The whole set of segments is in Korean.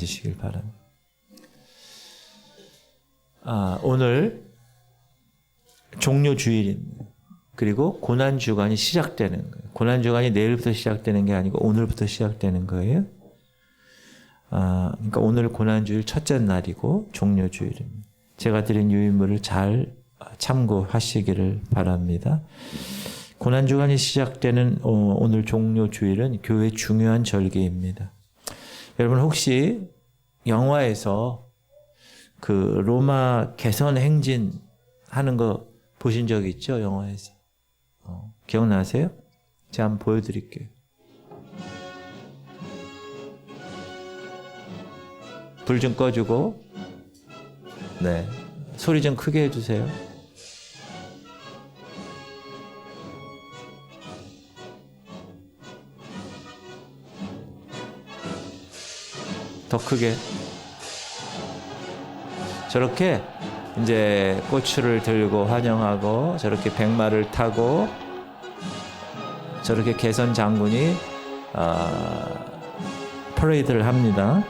앉으시길 바랍니다. 오늘 종료주일입니다. 그리고 고난주간이 시작되는 거예요. 고난주간이 내일부터 시작되는 게 아니고 오늘부터 시작되는 거예요. 그러니까 오늘 고난주일 첫째 날이고 종료주일입니다. 제가 드린 유인물을 잘 참고하시기를 바랍니다. 고난주간이 시작되는 오늘 종료주일은 교회의 중요한 절기입니다. 여러분 혹시 영화에서 그 로마 개선 행진 하는 거 보신 적 있죠? 영화에서. 기억나세요? 제가 한번 보여드릴게요. 불 좀 꺼주고, 네. 소리 좀 크게 해주세요. 더 크게. 저렇게 이제 꽃추를 들고 환영하고 저렇게 백마를 타고 저렇게 개선 장군이 퍼레이드를 합니다.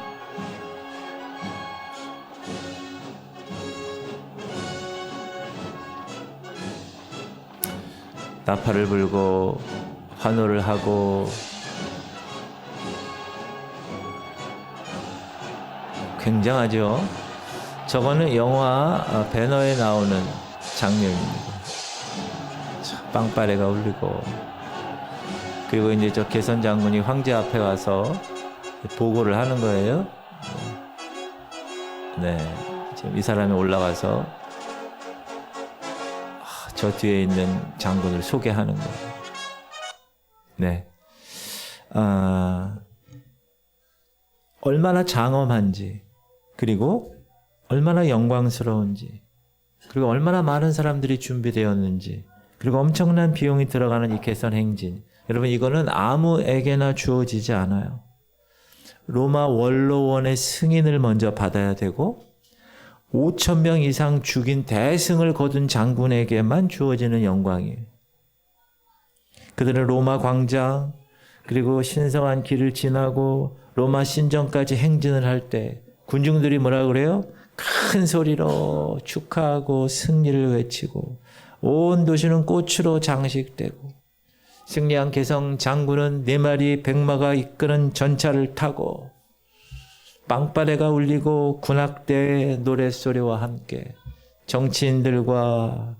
나팔을 불고 환호를 하고 굉장하죠. 저거는 영화 배너에 나오는 장면입니다. 빵빠레가 울리고 그리고 이제 저 개선 장군이 황제 앞에 와서 보고를 하는 거예요. 네, 지금 이 사람이 올라가서 저 뒤에 있는 장군을 소개하는 거예요. 네, 얼마나 장엄한지 그리고 얼마나 영광스러운지 그리고 얼마나 많은 사람들이 준비되었는지 그리고 엄청난 비용이 들어가는 이 개선 행진, 여러분 이거는 아무에게나 주어지지 않아요. 로마 원로원의 승인을 먼저 받아야 되고 5,000명 이상 죽인 대승을 거둔 장군에게만 주어지는 영광이에요. 그들은 로마 광장 그리고 신성한 길을 지나고 로마 신전까지 행진을 할 때 군중들이 뭐라 그래요? 큰 소리로 축하하고 승리를 외치고 온 도시는 꽃으로 장식되고 승리한 개성 장군은 4마리 백마가 이끄는 전차를 타고 빵빠레가 울리고 군악대의 노랫소리와 함께 정치인들과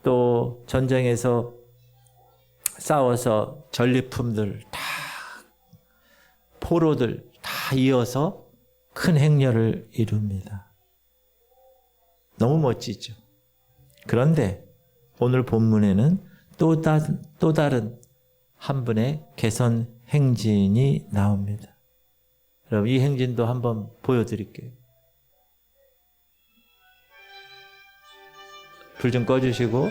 또 전쟁에서 싸워서 전리품들 다 포로들 다 이어서 큰 행렬을 이룹니다. 너무 멋지죠. 그런데 오늘 본문에는 또 다른 한 분의 개선 행진이 나옵니다. 여러분 이 행진도 한번 보여드릴게요. 불 좀 꺼주시고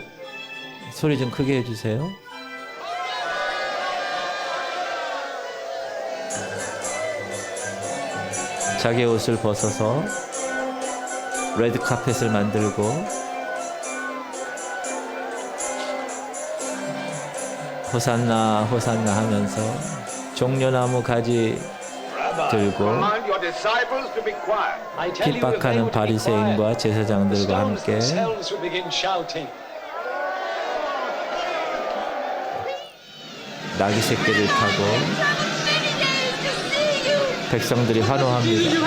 소리 좀 크게 해주세요. 자기의 옷을 벗어서 레드 카펫을 만들고 호산나 호산나 하면서 종려나무 가지 들고 핍박하는 바리새인과 제사장들과 함께 나귀 새끼를 타고 백성들이 환호합니다.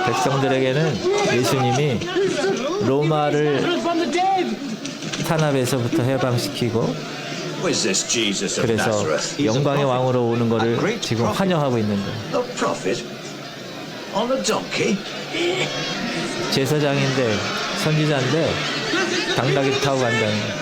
백성들에게는 예수님이 로마를 탄압에서부터 해방시키고 그래서 영광의 왕으로 오는 것을 지금 환영하고 있는 거예요. 제사장인데 선지자인데 당나귀 타고 간다는 거예요.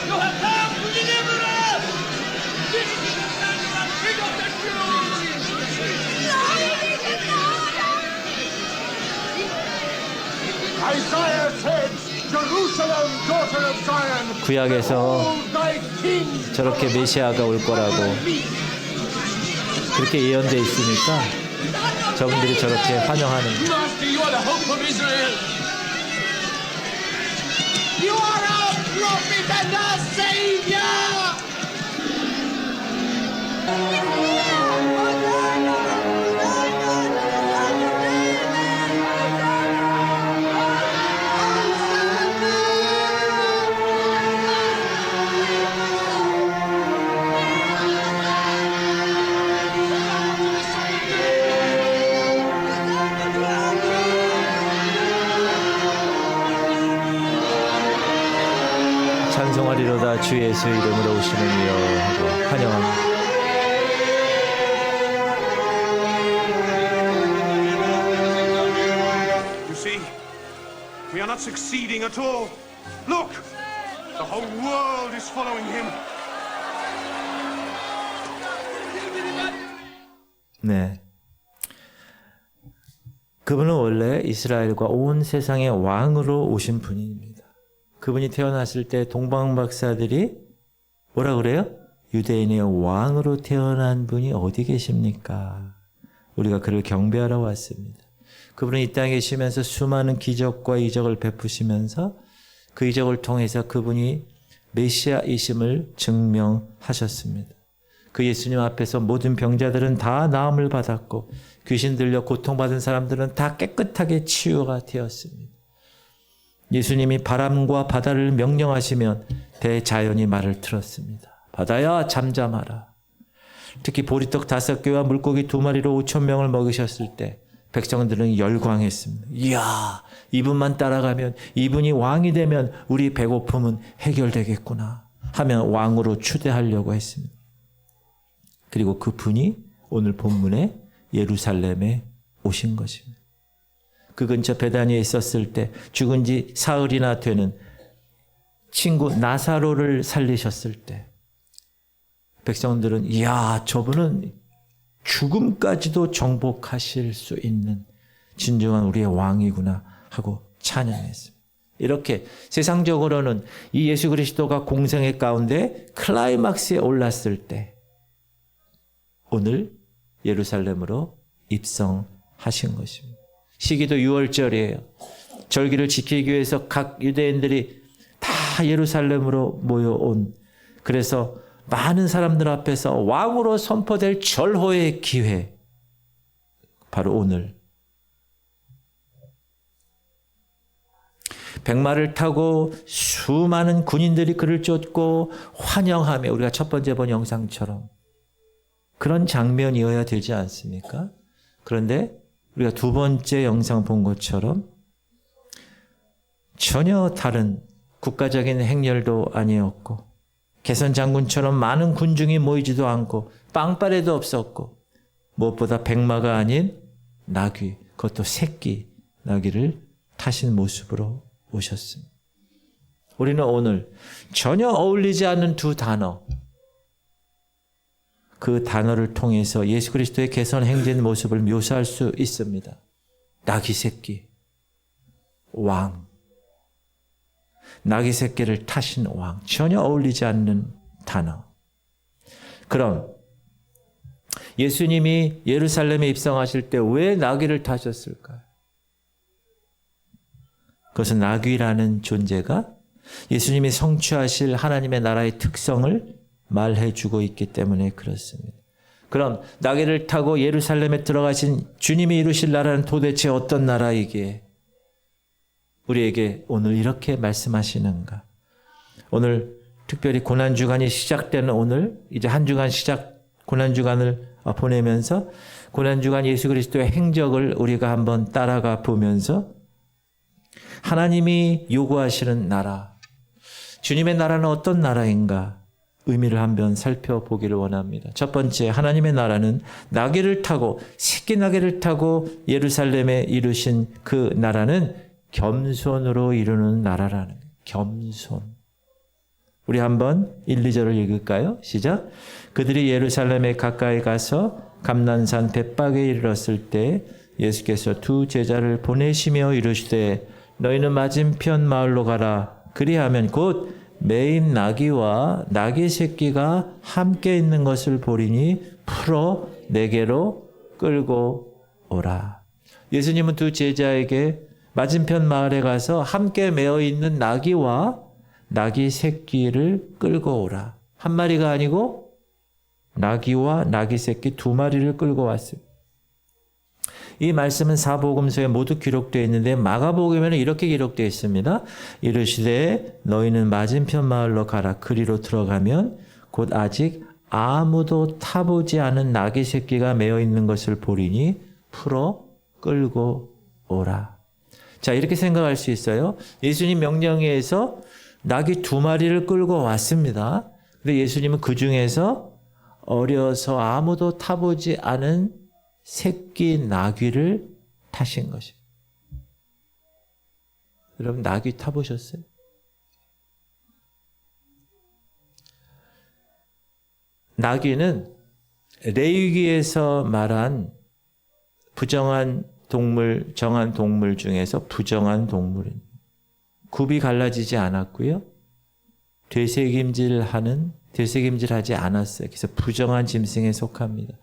구약에서 저렇게 메시아가 올 거라고 그렇게 예언되어 있으니까 저분들이 저렇게 환영하는 거예요. Christ and our Savior! 찬송하리로다 주 예수 이름으로 오시는 이여 하고 환영합니다. You see, we are not succeeding at all. Look, the whole world is following him. 네. 그분은 원래 이스라엘과 온 세상의 왕으로 오신 분입니다. 그분이 태어났을 때 동방 박사들이 뭐라 그래요? 유대인의 왕으로 태어난 분이 어디 계십니까? 우리가 그를 경배하러 왔습니다. 그분은 이 땅에 계시면서 수많은 기적과 이적을 베푸시면서 그 이적을 통해서 그분이 메시아이심을 증명하셨습니다. 그 예수님 앞에서 모든 병자들은 다 나음을 받았고 귀신 들려 고통받은 사람들은 다 깨끗하게 치유가 되었습니다. 예수님이 바람과 바다를 명령하시면 대자연이 말을 들었습니다. 바다야 잠잠하라. 특히 보리떡 5개와 물고기 2마리로 5,000명을 먹이셨을 때 백성들은 열광했습니다. 이야, 이분만 따라가면, 이분이 왕이 되면 우리 배고픔은 해결되겠구나 하며 왕으로 추대하려고 했습니다. 그리고 그 분이 오늘 본문에 예루살렘에 오신 것입니다. 그 근처 베다니에 있었을 때 죽은 지 사흘이나 되는 친구 나사로를 살리셨을 때 백성들은 이야, 저분은 죽음까지도 정복하실 수 있는 진정한 우리의 왕이구나 하고 찬양했습니다. 이렇게 세상적으로는 이 예수 그리스도가 공생의 가운데 클라이막스에 올랐을 때 오늘 예루살렘으로 입성하신 것입니다. 시기도 6월절이에요. 절기를 지키기 위해서 각 유대인들이 다 예루살렘으로 모여온, 그래서 많은 사람들 앞에서 왕으로 선포될 절호의 기회, 바로 오늘 백마를 타고 수많은 군인들이 그를 쫓고 환영하며 우리가 첫 번째 본 영상처럼 그런 장면이어야 되지 않습니까? 그런데 우리가 두 번째 영상 본 것처럼 전혀 다른 국가적인 행렬도 아니었고 개선 장군처럼 많은 군중이 모이지도 않고 빵빠레도 없었고 무엇보다 백마가 아닌 나귀, 그것도 새끼 나귀를 타신 모습으로 오셨습니다. 우리는 오늘 전혀 어울리지 않는 두 단어, 그 단어를 통해서 예수 그리스도의 개선 행진 모습을 묘사할 수 있습니다. 나귀 새끼, 왕. 나귀 새끼를 타신 왕. 전혀 어울리지 않는 단어. 그럼 예수님이 예루살렘에 입성하실 때 왜 나귀를 타셨을까요? 그것은 나귀라는 존재가 예수님이 성취하실 하나님의 나라의 특성을 말해주고 있기 때문에 그렇습니다. 그럼 나귀를 타고 예루살렘에 들어가신 주님이 이루실 나라는 도대체 어떤 나라이기에 우리에게 오늘 이렇게 말씀하시는가? 오늘 특별히 고난주간이 시작되는 오늘, 이제 한 주간 고난주간을 보내면서 고난주간 예수 그리스도의 행적을 우리가 한번 따라가 보면서 하나님이 요구하시는 나라, 주님의 나라는 어떤 나라인가 의미를 한번 살펴보기를 원합니다. 첫 번째, 하나님의 나라는 나귀를 타고, 새끼 나귀를 타고 예루살렘에 이루신 그 나라는 겸손으로 이루는 나라라는 거예요. 겸손. 우리 한번 1, 2절을 읽을까요? 시작. 그들이 예루살렘에 가까이 가서 감난산 벳박에 이르렀을 때 예수께서 두 제자를 보내시며 이르시되 너희는 맞은편 마을로 가라. 그리하면 곧 매인 나귀와 나귀 새끼가 함께 있는 것을 보리니 풀어 내게로 끌고 오라. 예수님은 두 제자에게 맞은편 마을에 가서 함께 매어 있는 나귀와 낙이 새끼를 끌고 오라. 한 마리가 아니고 나귀와 나귀 새끼 두 마리를 끌고 왔습니다. 이 말씀은 사복음서에 모두 기록되어 있는데 마가복음에는 이렇게 기록되어 있습니다. 이르시되 너희는 맞은편 마을로 가라. 그리로 들어가면 곧 아직 아무도 타보지 않은 나귀 새끼가 매어 있는 것을 보리니 풀어 끌고 오라. 자, 이렇게 생각할 수 있어요. 예수님 명령에 의해서 나귀 두 마리를 끌고 왔습니다. 근데 예수님은 그 중에서 어려서 아무도 타보지 않은 새끼 나귀를 타신 것입니다. 여러분, 나귀 타보셨어요? 나귀는 레위기에서 말한 부정한 동물, 정한 동물 중에서 부정한 동물입니다. 굽이 갈라지지 않았고요. 되새김질하지 않았어요. 그래서 부정한 짐승에 속합니다.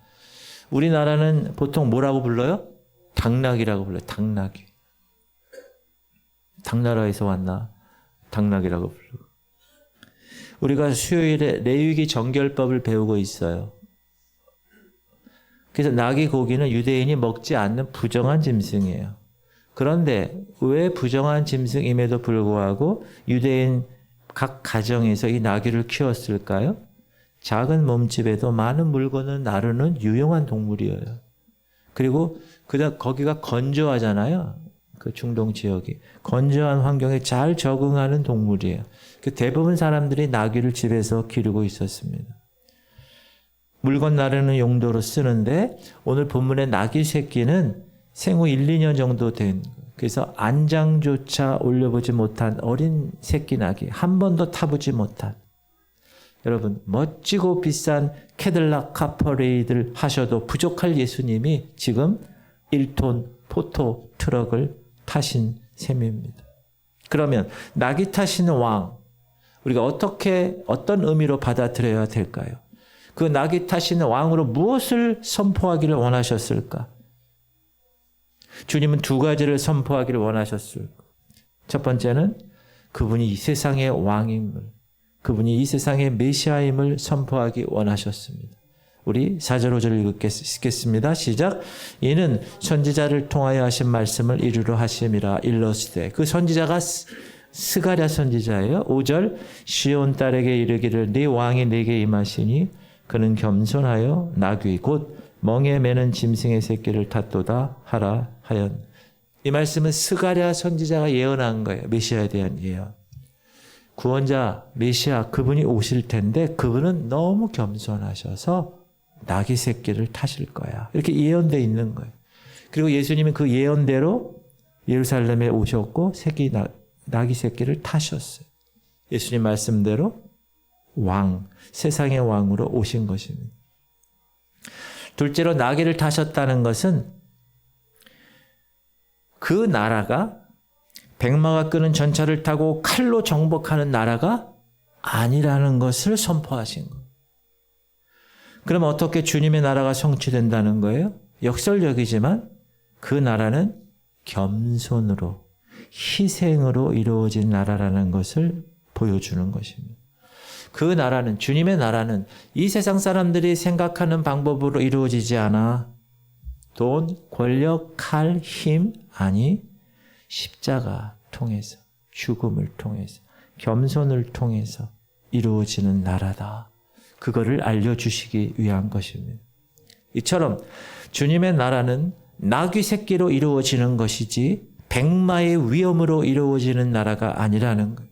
우리나라는 보통 뭐라고 불러요? 당나귀라고 불러요. 당나귀. 당나라에서 왔나? 당나귀라고 불러요. 우리가 수요일에 레위기 정결법을 배우고 있어요. 그래서 나귀 고기는 유대인이 먹지 않는 부정한 짐승이에요. 그런데 왜 부정한 짐승임에도 불구하고 유대인 각 가정에서 이 나귀를 키웠을까요? 작은 몸집에도 많은 물건을 나르는 유용한 동물이에요. 그리고 거기가 건조하잖아요. 그 중동 지역이. 건조한 환경에 잘 적응하는 동물이에요. 대부분 사람들이 나귀를 집에서 기르고 있었습니다. 물건 나르는 용도로 쓰는데 오늘 본문의 나귀 새끼는 생후 1, 2년 정도 된, 그래서 안장조차 올려보지 못한 어린 새끼 나귀, 한 번도 타보지 못한. 여러분, 멋지고 비싼 캐딜락 카퍼레이드를 하셔도 부족할 예수님이 지금 1톤 포토 트럭을 타신 셈입니다. 그러면 나귀 타시는 왕, 우리가 어떤 의미로 받아들여야 될까요? 그 나귀 타시는 왕으로 무엇을 선포하기를 원하셨을까? 주님은 두 가지를 선포하기를 원하셨을까? 첫 번째는 그분이 이 세상의 왕임을, 그분이 이 세상의 메시아임을 선포하기 원하셨습니다. 우리 4절 5절 읽겠습니다. 시작. 이는 선지자를 통하여 하신 말씀을 이루려 하심이라. 일러스되, 그 선지자가 스가랴 선지자예요. 5절. 시온 딸에게 이르기를 네 왕이 내게 임하시니 그는 겸손하여 나귀 곧 멍에 매는 짐승의 새끼를 탔도다 하라 하연. 이 말씀은 스가랴 선지자가 예언한 거예요. 메시아에 대한 예언. 구원자 메시아, 그분이 오실 텐데 그분은 너무 겸손하셔서 나귀 새끼를 타실 거야. 이렇게 예언되어 있는 거예요. 그리고 예수님은 그 예언대로 예루살렘에 오셨고 나귀 새끼를 타셨어요. 예수님 말씀대로 왕, 세상의 왕으로 오신 것입니다. 둘째로 나귀를 타셨다는 것은 그 나라가 백마가 끄는 전차를 타고 칼로 정복하는 나라가 아니라는 것을 선포하신 거예요. 그러면 어떻게 주님의 나라가 성취된다는 거예요? 역설적이지만 그 나라는 겸손으로, 희생으로 이루어진 나라라는 것을 보여주는 것입니다. 그 나라는, 주님의 나라는 이 세상 사람들이 생각하는 방법으로 이루어지지 않아. 돈, 권력, 칼, 힘, 아니, 십자가 통해서, 죽음을 통해서, 겸손을 통해서 이루어지는 나라다. 그거를 알려주시기 위한 것입니다. 이처럼 주님의 나라는 나귀 새끼로 이루어지는 것이지 백마의 위엄으로 이루어지는 나라가 아니라는 거예요.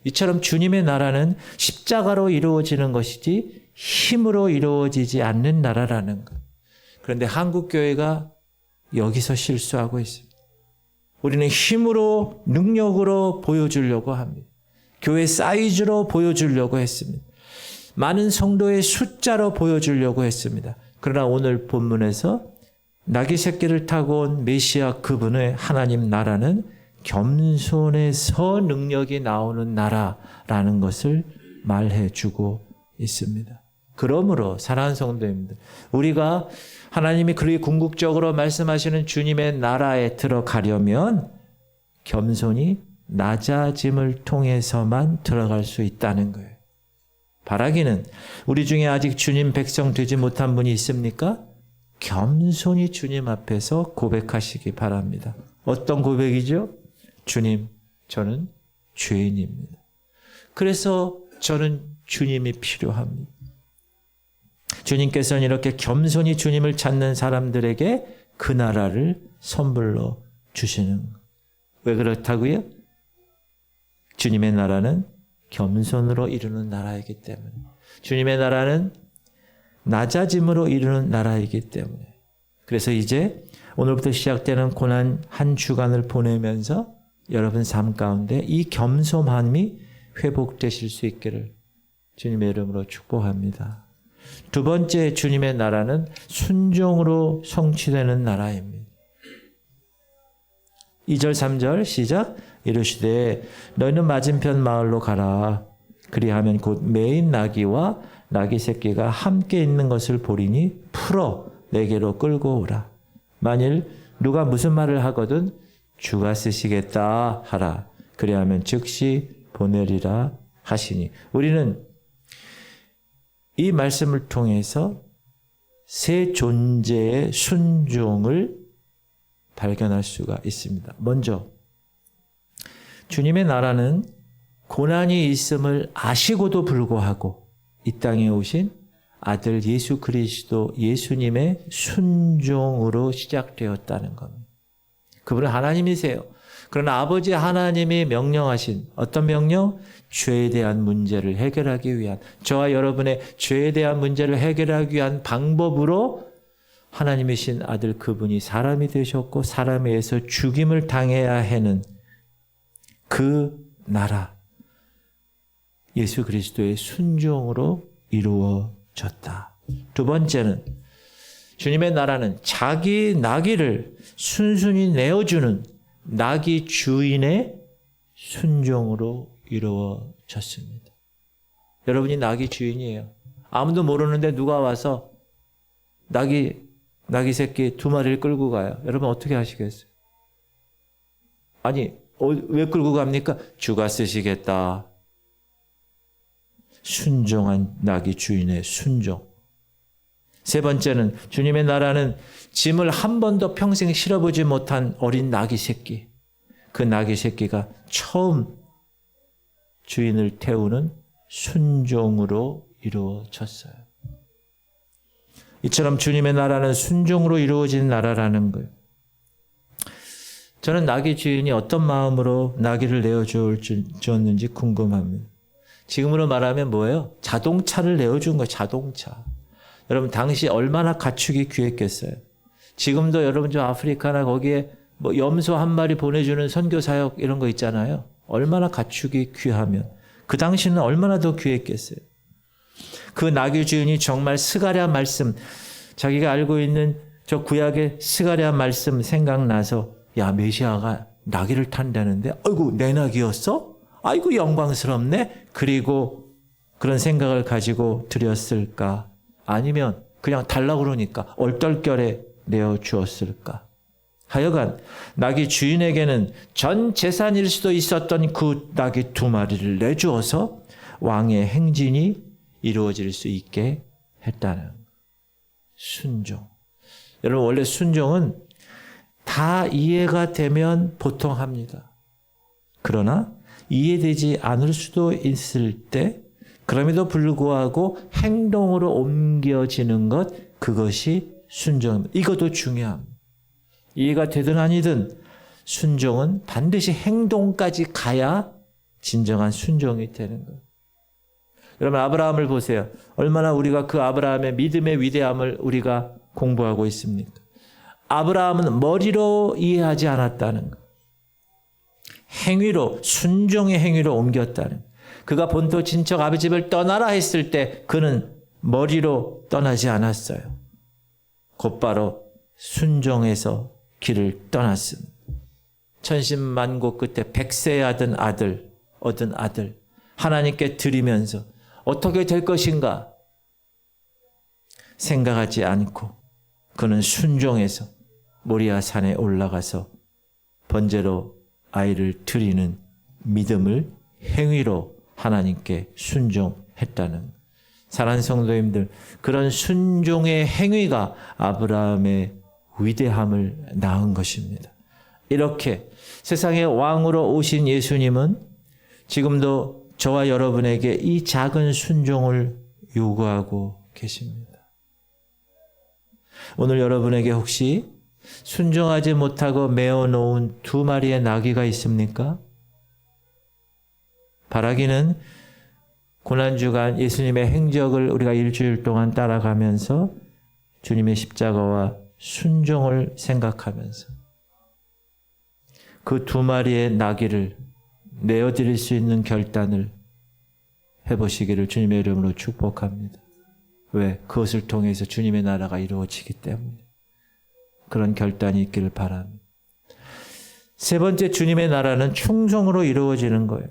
이처럼 주님의 나라는 십자가로 이루어지는 것이지 힘으로 이루어지지 않는 나라라는 것. 그런데 한국교회가 여기서 실수하고 있습니다. 우리는 힘으로, 능력으로 보여주려고 합니다. 교회 사이즈로 보여주려고 했습니다. 많은 성도의 숫자로 보여주려고 했습니다. 그러나 오늘 본문에서 나귀 새끼를 타고 온 메시아 그분의 하나님 나라는 겸손에서 능력이 나오는 나라라는 것을 말해주고 있습니다. 그러므로 사랑하는 성도님들, 우리가 하나님이 그렇게 궁극적으로 말씀하시는 주님의 나라에 들어가려면 겸손이 낮아짐을 통해서만 들어갈 수 있다는 거예요. 바라기는 우리 중에 아직 주님 백성 되지 못한 분이 있습니까? 겸손히 주님 앞에서 고백하시기 바랍니다. 어떤 고백이죠? 주님, 저는 죄인입니다. 그래서 저는 주님이 필요합니다. 주님께서는 이렇게 겸손히 주님을 찾는 사람들에게 그 나라를 선물로 주시는 거예요. 왜 그렇다고요? 주님의 나라는 겸손으로 이루는 나라이기 때문에, 주님의 나라는 낮아짐으로 이루는 나라이기 때문에. 그래서 이제 오늘부터 시작되는 고난 한 주간을 보내면서 여러분 삶 가운데 이 겸손함이 회복되실 수 있기를 주님의 이름으로 축복합니다. 두 번째, 주님의 나라는 순종으로 성취되는 나라입니다. 2절 3절 시작. 이르시되 너희는 맞은편 마을로 가라. 그리하면 곧 매인 나귀와 나귀 새끼가 함께 있는 것을 보리니 풀어 내게로 끌고 오라. 만일 누가 무슨 말을 하거든 주가 쓰시겠다 하라. 그리하면 즉시 보내리라 하시니. 우리는 이 말씀을 통해서 세 존재의 순종을 발견할 수가 있습니다. 먼저 주님의 나라는 고난이 있음을 아시고도 불구하고 이 땅에 오신 아들 예수 그리스도 예수님의 순종으로 시작되었다는 겁니다. 그분은 하나님이세요. 그러나 아버지 하나님이 명령하신 어떤 명령? 죄에 대한 문제를 해결하기 위한, 저와 여러분의 죄에 대한 문제를 해결하기 위한 방법으로 하나님이신 아들 그분이 사람이 되셨고 사람에 의해서 죽임을 당해야 하는 그 나라, 예수 그리스도의 순종으로 이루어졌다. 두 번째는 주님의 나라는 자기 나귀를 순순히 내어주는 나귀 주인의 순종으로 이루어졌습니다. 여러분이 나귀 주인이에요. 아무도 모르는데 누가 와서 나귀 새끼 2마리를 끌고 가요. 여러분 어떻게 하시겠어요? 아니, 왜 끌고 갑니까? 주가 쓰시겠다. 순종한 나귀 주인의 순종. 세 번째는 주님의 나라는 짐을 한 번도 평생 실어보지 못한 어린 나귀 새끼. 그 나귀 새끼가 처음 주인을 태우는 순종으로 이루어졌어요. 이처럼 주님의 나라는 순종으로 이루어진 나라라는 거예요. 저는 나귀 주인이 어떤 마음으로 나귀를 내어주었는지 궁금합니다. 지금으로 말하면 뭐예요? 자동차를 내어준 거예요. 자동차. 여러분 당시 얼마나 가축이 귀했겠어요. 지금도 여러분 저 아프리카나 거기에 뭐 염소 한 마리 보내주는 선교사역 이런 거 있잖아요. 얼마나 가축이 귀하면 그 당시는 얼마나 더 귀했겠어요. 그 나귀 주인이 정말 스가랴 말씀, 자기가 알고 있는 저 구약의 스가랴 말씀 생각나서 야 메시아가 나귀를 탄다는데 아이고 내 나귀였어? 아이고 영광스럽네. 그리고 그런 생각을 가지고 드렸을까? 아니면 그냥 달라고 그러니까 얼떨결에 내어주었을까? 하여간 나귀 주인에게는 전 재산일 수도 있었던 그 나귀 2마리를 내주어서 왕의 행진이 이루어질 수 있게 했다는 순종. 여러분 원래 순종은 다 이해가 되면 보통 합니다. 그러나 이해되지 않을 수도 있을 때 그럼에도 불구하고 행동으로 옮겨지는 것, 그것이 순종입니다. 이것도 중요합니다. 이해가 되든 아니든 순종은 반드시 행동까지 가야 진정한 순종이 되는 거예요. 여러분 아브라함을 보세요. 얼마나 우리가 그 아브라함의 믿음의 위대함을 우리가 공부하고 있습니까? 아브라함은 머리로 이해하지 않았다는 것. 행위로, 순종의 행위로 옮겼다는 것. 그가 본토 친척 아비 집을 떠나라 했을 때 그는 머리로 떠나지 않았어요. 곧바로 순종해서 길을 떠났습니다. 천신만고 끝에 100세에 얻은 아들 하나님께 드리면서 어떻게 될 것인가 생각하지 않고 그는 순종해서 모리아 산에 올라가서 번제로 아이를 드리는 믿음을 행위로 하나님께 순종했다는, 사랑하는 성도님들, 그런 순종의 행위가 아브라함의 위대함을 낳은 것입니다. 이렇게 세상의 왕으로 오신 예수님은 지금도 저와 여러분에게 이 작은 순종을 요구하고 계십니다. 오늘 여러분에게 혹시 순종하지 못하고 메어놓은 2마리의 나귀가 있습니까? 바라기는 고난주간 예수님의 행적을 우리가 일주일 동안 따라가면서 주님의 십자가와 순종을 생각하면서 그 2마리의 나귀를 내어드릴 수 있는 결단을 해보시기를 주님의 이름으로 축복합니다. 왜? 그것을 통해서 주님의 나라가 이루어지기 때문에. 그런 결단이 있기를 바랍니다. 세 번째, 주님의 나라는 충성으로 이루어지는 거예요.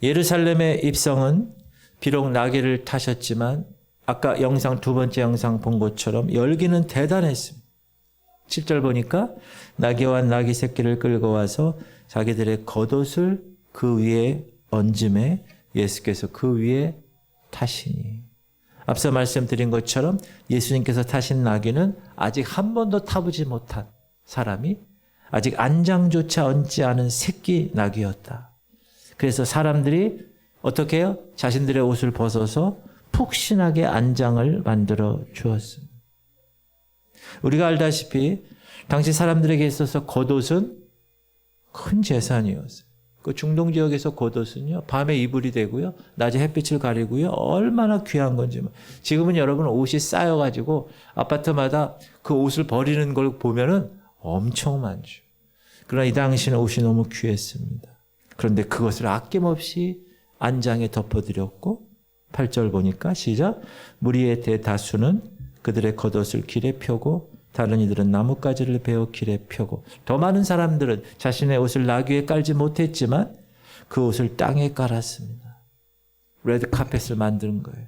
예루살렘의 입성은 비록 나귀를 타셨지만 아까 두 번째 영상 본 것처럼 열기는 대단했습니다. 7절 보니까 나귀와 나귀 새끼를 끌고 와서 자기들의 겉옷을 그 위에 얹음에 예수께서 그 위에 타시니. 앞서 말씀드린 것처럼 예수님께서 타신 나귀는 아직 한 번도 타보지 못한 사람이 아직 안장조차 얹지 않은 새끼 나귀였다. 그래서 사람들이 어떻게 해요? 자신들의 옷을 벗어서 푹신하게 안장을 만들어 주었습니다. 우리가 알다시피 당시 사람들에게 있어서 겉옷은 큰 재산이었어요. 그 중동 지역에서 겉옷은요, 밤에 이불이 되고요, 낮에 햇빛을 가리고요, 얼마나 귀한 건지. 지금은 여러분 옷이 쌓여가지고 아파트마다 그 옷을 버리는 걸 보면은 엄청 많죠. 그러나 이 당시는 옷이 너무 귀했습니다. 그런데 그것을 아낌없이 안장에 덮어드렸고, 8절 보니까 시작. 무리의 대다수는 그들의 겉옷을 길에 펴고 다른 이들은 나뭇가지를 베어 길에 펴고, 더 많은 사람들은 자신의 옷을 나귀에 깔지 못했지만 그 옷을 땅에 깔았습니다. 레드 카펫을 만드는 거예요.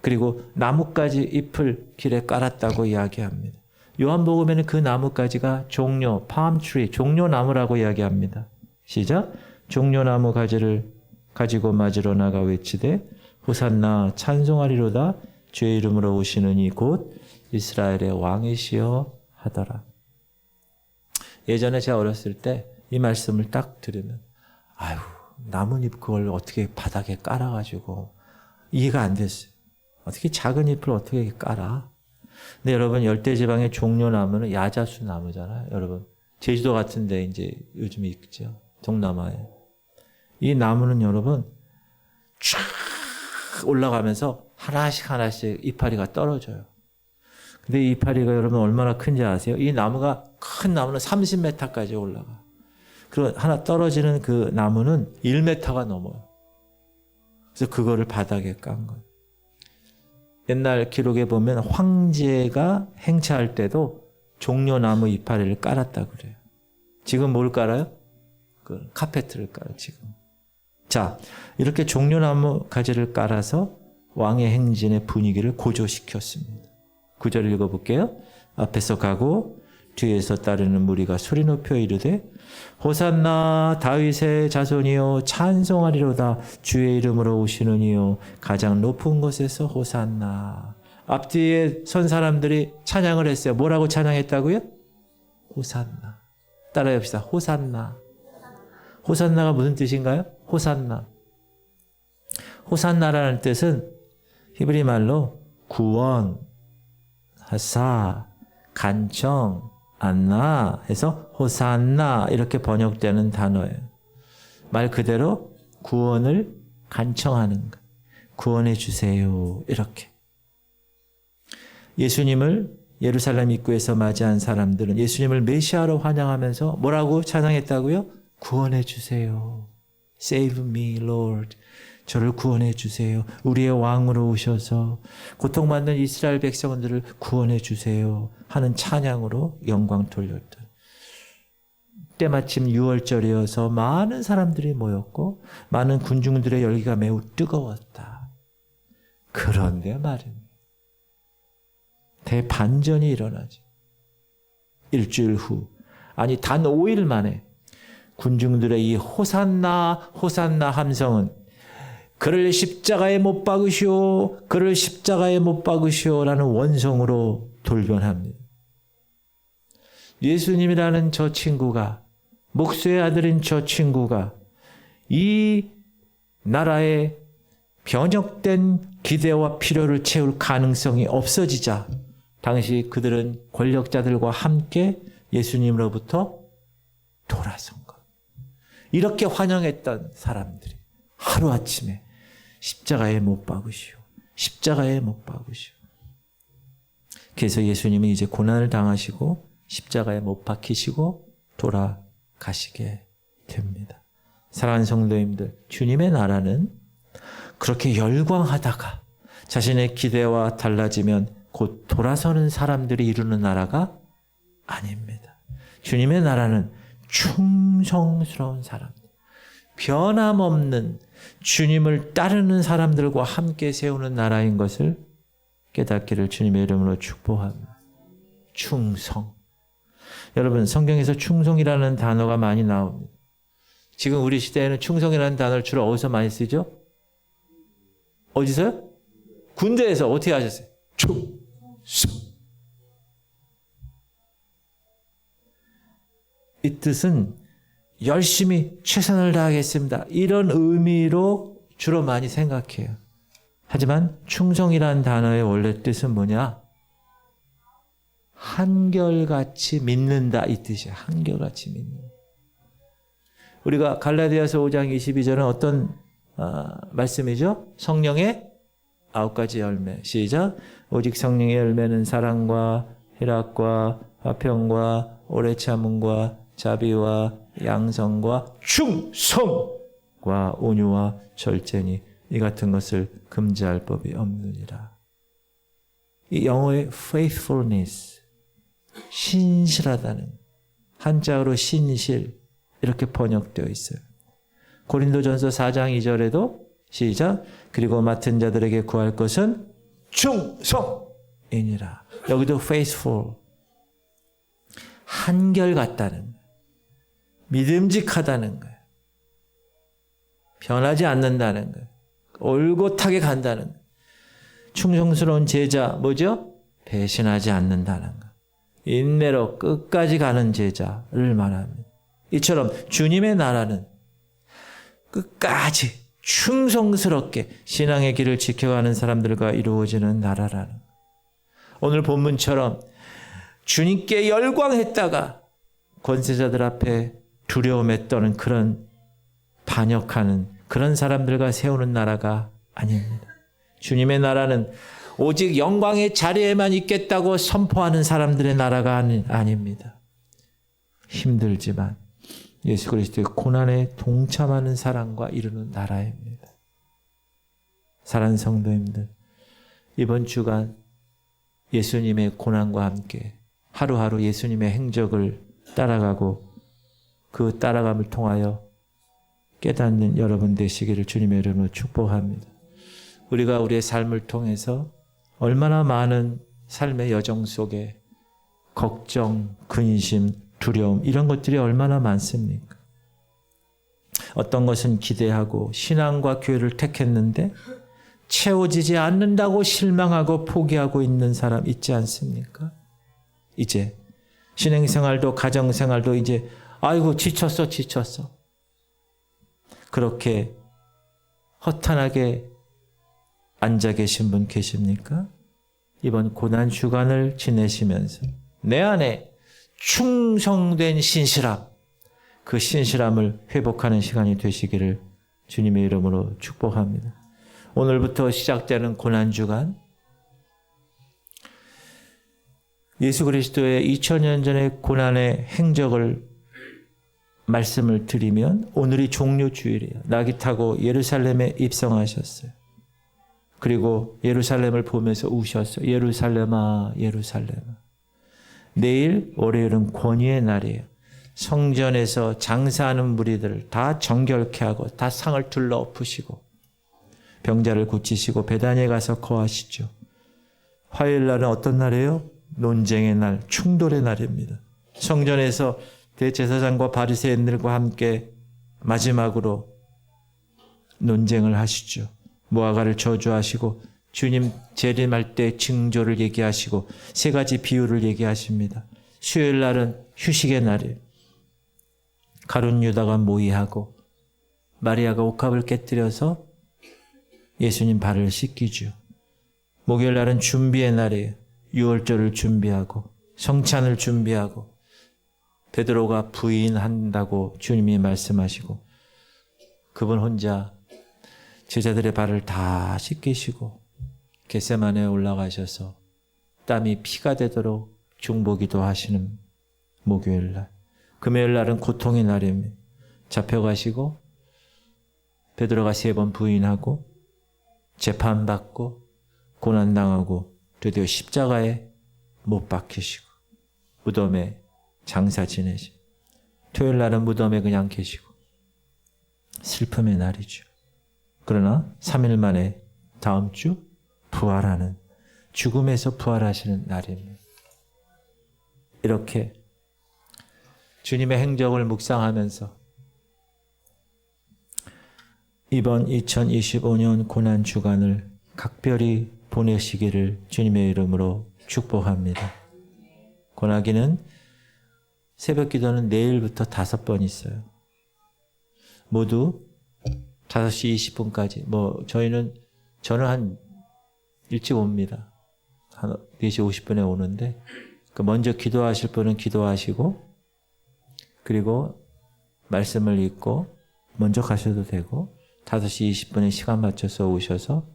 그리고 나뭇가지 잎을 길에 깔았다고 이야기합니다. 요한복음에는 그 나뭇가지가 종려, palm-tree, 종려나무라고 이야기합니다. 시작. 종려나무 가지를 가지고 맞으러 나가 외치되 호산나 찬송하리로다 주의 이름으로 오시는 이 곧 이스라엘의 왕이시여 하더라. 예전에 제가 어렸을 때 이 말씀을 딱 들으면 아유, 나뭇잎 그걸 어떻게 바닥에 깔아가지고 이해가 안 됐어요. 어떻게 작은 잎을 어떻게 깔아? 근데 여러분 열대지방의 종려나무는 야자수 나무잖아요. 여러분 제주도 같은 데 이제 요즘에 있죠. 동남아에. 이 나무는 여러분 쫙 올라가면서 하나씩 이파리가 떨어져요. 근데 이 이파리가 여러분 얼마나 큰지 아세요? 이 나무가, 큰 나무는 30m까지 올라가. 그리고 하나 떨어지는 그 나무는 1m가 넘어요. 그래서 그거를 바닥에 깐 거예요. 옛날 기록에 보면 황제가 행차할 때도 종려나무 이파리를 깔았다 그래요. 지금 뭘 깔아요? 그 카페트를 깔아요, 지금. 자, 이렇게 종려나무 가지를 깔아서 왕의 행진의 분위기를 고조시켰습니다. 9절 읽어볼게요. 앞에서 가고 뒤에서 따르는 무리가 소리 높여 이르되 호산나 다윗의 자손이요 찬송하리로다 주의 이름으로 오시는 이요 가장 높은 곳에서 호산나. 앞뒤에 선 사람들이 찬양을 했어요. 뭐라고 찬양했다고요? 호산나. 따라해 봅시다. 호산나. 호산나가 무슨 뜻인가요? 호산나. 호산나라는 뜻은 히브리 말로 구원, 하사, 간청, 안나 해서 호산나 이렇게 번역되는 단어예요. 말 그대로 구원을 간청하는 것. 구원해 주세요. 이렇게. 예수님을 예루살렘 입구에서 맞이한 사람들은 예수님을 메시아로 환영하면서 뭐라고 찬양했다고요? 구원해 주세요. Save me, Lord. 저를 구원해 주세요. 우리의 왕으로 오셔서 고통받는 이스라엘 백성들을 구원해 주세요 하는 찬양으로 영광 돌렸던. 때마침 6월절이어서 많은 사람들이 모였고 많은 군중들의 열기가 매우 뜨거웠다. 그런데 말입니다. 대반전이 일어나죠. 일주일 후, 아니 단 5일 만에 군중들의 이 호산나 호산나 함성은 그를 십자가에 못 박으시오, 그를 십자가에 못 박으시오라는 원성으로 돌변합니다. 예수님이라는 저 친구가, 목수의 아들인 저 친구가 이 나라의 변혁된 기대와 필요를 채울 가능성이 없어지자 당시 그들은 권력자들과 함께 예수님으로부터 돌아선 것. 이렇게 환영했던 사람들이 하루아침에 십자가에 못 박으시오, 십자가에 못 박으시오. 그래서 예수님은 이제 고난을 당하시고 십자가에 못 박히시고 돌아가시게 됩니다. 사랑하는 성도님들, 주님의 나라는 그렇게 열광하다가 자신의 기대와 달라지면 곧 돌아서는 사람들이 이루는 나라가 아닙니다. 주님의 나라는 충성스러운 사람들, 변함없는 주님을 따르는 사람들과 함께 세우는 나라인 것을 깨닫기를 주님의 이름으로 축복합니다. 충성. 여러분, 성경에서 충성이라는 단어가 많이 나옵니다. 지금 우리 시대에는 충성이라는 단어를 주로 어디서 많이 쓰죠? 어디서요? 군대에서 어떻게 하셨어요? 충성. 이 뜻은 열심히 최선을 다하겠습니다, 이런 의미로 주로 많이 생각해요. 하지만 충성이라는 단어의 원래 뜻은 뭐냐? 한결같이 믿는다, 이 뜻이에요. 한결같이 믿는다. 우리가 갈라디아서 5장 22절은 어떤 말씀이죠? 성령의 9가지 열매. 시작. 오직 성령의 열매는 사랑과 희락과 화평과 오래 참음과 자비와 양성과 충성과 온유와 절제니 이 같은 것을 금지할 법이 없느니라. 이 영어의 faithfulness, 신실하다는, 한자어로 신실, 이렇게 번역되어 있어요. 고린도전서 4장 2절에도 시작. 그리고 맡은 자들에게 구할 것은 충성이니라. 여기도 faithful, 한결같다는, 믿음직하다는 거예요. 변하지 않는다는 거예요. 올곧하게 간다는 거예요. 충성스러운 제자, 뭐죠? 배신하지 않는다는 거예요. 인내로 끝까지 가는 제자를 말합니다. 이처럼 주님의 나라는 끝까지 충성스럽게 신앙의 길을 지켜가는 사람들과 이루어지는 나라라는 거예요. 오늘 본문처럼 주님께 열광했다가 권세자들 앞에 두려움에 떠는 그런 반역하는 그런 사람들과 세우는 나라가 아닙니다. 주님의 나라는 오직 영광의 자리에만 있겠다고 선포하는 사람들의 나라가 아닙니다. 힘들지만 예수 그리스도의 고난에 동참하는 사람과 이루는 나라입니다. 사랑하는 성도님들, 이번 주간 예수님의 고난과 함께 하루하루 예수님의 행적을 따라가고 그 따라감을 통하여 깨닫는 여러분 되시기를 주님의 이름으로 축복합니다. 우리가 우리의 삶을 통해서 얼마나 많은 삶의 여정 속에 걱정, 근심, 두려움 이런 것들이 얼마나 많습니까? 어떤 것은 기대하고 신앙과 교회를 택했는데 채워지지 않는다고 실망하고 포기하고 있는 사람 있지 않습니까? 이제 신앙생활도 가정생활도 이제 아이고 지쳤어. 그렇게 허탄하게 앉아 계신 분 계십니까? 이번 고난 주간을 지내시면서 내 안에 충성된 신실함, 그 신실함을 회복하는 시간이 되시기를 주님의 이름으로 축복합니다. 오늘부터 시작되는 고난 주간, 예수 그리스도의 2000년 전의 고난의 행적을 말씀을 드리면 오늘이 종료주일이에요. 나귀 타고 예루살렘에 입성하셨어요. 그리고 예루살렘을 보면서 우셨어요. 예루살렘아, 예루살렘아. 내일 월요일은 권위의 날이에요. 성전에서 장사하는 무리들을 다 정결케 하고 다 상을 둘러 엎으시고 병자를 고치시고 베다니에 가서 거하시죠. 화요일 날은 어떤 날이에요? 논쟁의 날, 충돌의 날입니다. 성전에서 대제사장과 바리새인들과 함께 마지막으로 논쟁을 하시죠. 무화과를 저주하시고 주님 재림할 때 징조를 얘기하시고 세 가지 비유를 얘기하십니다. 수요일 날은 휴식의 날이에요. 가룟 유다가 모의하고 마리아가 옥합을 깨뜨려서 예수님 발을 씻기죠. 목요일 날은 준비의 날이에요. 유월절을 준비하고 성찬을 준비하고 베드로가 부인한다고 주님이 말씀하시고 그분 혼자 제자들의 발을 다 씻기시고 겟세마네에 올라가셔서 땀이 피가 되도록 중보기도 하시는 목요일 날. 금요일 날은 고통의 날입니다. 잡혀가시고 베드로가 3번 부인하고 재판받고 고난당하고 드디어 십자가에 못 박히시고 무덤에 장사 지내시고 토요일 날은 무덤에 그냥 계시고 슬픔의 날이죠. 그러나 3일 만에 다음 주 부활하는 죽음에서 부활하시는 날입니다. 이렇게 주님의 행적을 묵상하면서 이번 2025년 고난주간을 각별히 보내시기를 주님의 이름으로 축복합니다. 고나기는 새벽 기도는 내일부터 5번 있어요. 모두 5시 20분까지. 저는 한 일찍 옵니다. 한 4시 50분에 오는데, 먼저 기도하실 분은 기도하시고, 그리고 말씀을 읽고, 먼저 가셔도 되고, 5시 20분에 시간 맞춰서 오셔서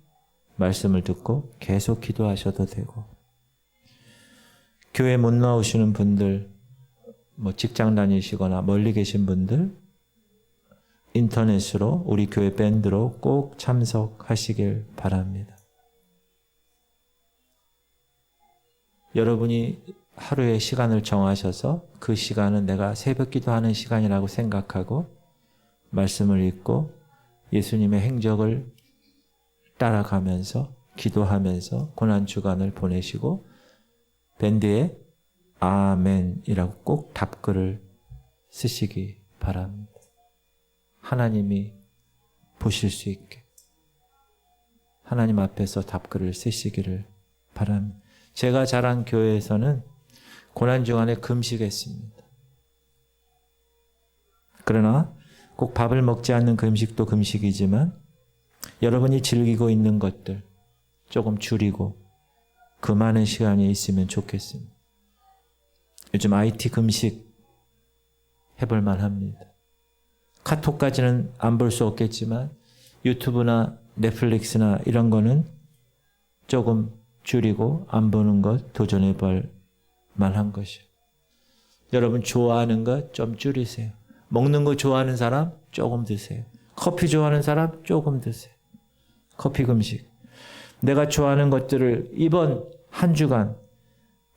말씀을 듣고 계속 기도하셔도 되고, 교회 못 나오시는 분들, 직장 다니시거나 멀리 계신 분들, 인터넷으로 우리 교회 밴드로 꼭 참석하시길 바랍니다. 여러분이 하루에 시간을 정하셔서 그 시간은 내가 새벽 기도하는 시간이라고 생각하고 말씀을 읽고 예수님의 행적을 따라가면서 기도하면서 고난주간을 보내시고 밴드에 아멘이라고 꼭 답글을 쓰시기 바랍니다. 하나님이 보실 수 있게 하나님 앞에서 답글을 쓰시기를 바랍니다. 제가 자란 교회에서는 고난주간에 금식했습니다. 그러나 꼭 밥을 먹지 않는 금식도 금식이지만 여러분이 즐기고 있는 것들 조금 줄이고 그 많은 시간이 있으면 좋겠습니다. 요즘 IT 금식 해볼 만합니다. 카톡까지는 안 볼 수 없겠지만 유튜브나 넷플릭스나 이런 거는 조금 줄이고 안 보는 것 도전해 볼 만한 것이에요. 여러분 좋아하는 것 좀 줄이세요. 먹는 거 좋아하는 사람 조금 드세요. 커피 좋아하는 사람 조금 드세요. 커피 금식. 내가 좋아하는 것들을 이번 한 주간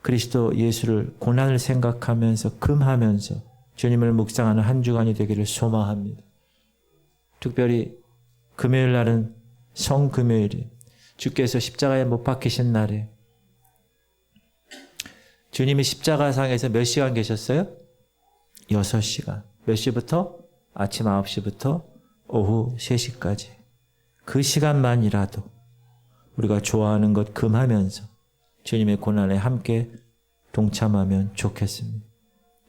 그리스도 예수를 고난을 생각하면서 금하면서 주님을 묵상하는 한 주간이 되기를 소망합니다. 특별히 금요일 날은 성금요일이 주께서 십자가에 못 박히신 날에 주님이 십자가상에서 몇 시간 계셨어요? 6시간. 몇 시부터? 아침 9시부터 오후 3시까지. 그 시간만이라도 우리가 좋아하는 것 금하면서 주님의 고난에 함께 동참하면 좋겠습니다.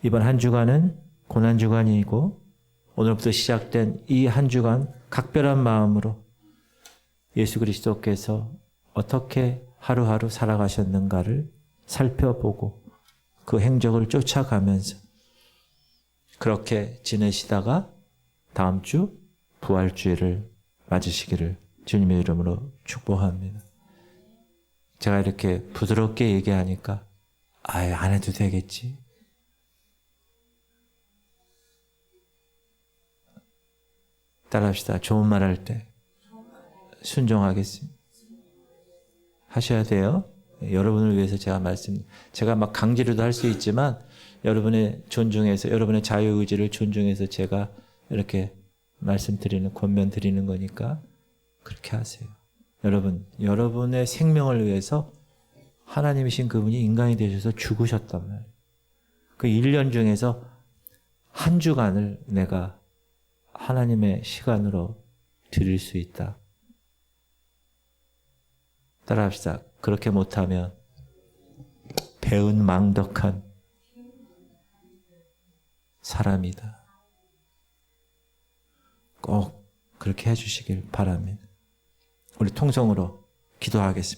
이번 한 주간은 고난주간이고 오늘부터 시작된 이 한 주간 각별한 마음으로 예수 그리스도께서 어떻게 하루하루 살아가셨는가를 살펴보고 그 행적을 쫓아가면서 그렇게 지내시다가 다음 주 부활주일을 맞으시기를 주님의 이름으로 축복합니다. 제가 이렇게 부드럽게 얘기하니까 안 해도 되겠지. 따라합시다. 좋은 말 할 때 순종하겠습니다. 하셔야 돼요. 여러분을 위해서 제가 막 강제로도 할 수 있지만 여러분의 존중해서 여러분의 자유의지를 존중해서 제가 이렇게 말씀드리는 권면 드리는 거니까 그렇게 하세요. 여러분의 생명을 위해서 하나님이신 그분이 인간이 되셔서 죽으셨단 말이에요. 그 1년 중에서 한 주간을 내가 하나님의 시간으로 드릴 수 있다. 따라합시다. 그렇게 못하면 배은망덕한 사람이다. 꼭 그렇게 해주시길 바랍니다. 우리 통성으로 기도하겠습니다.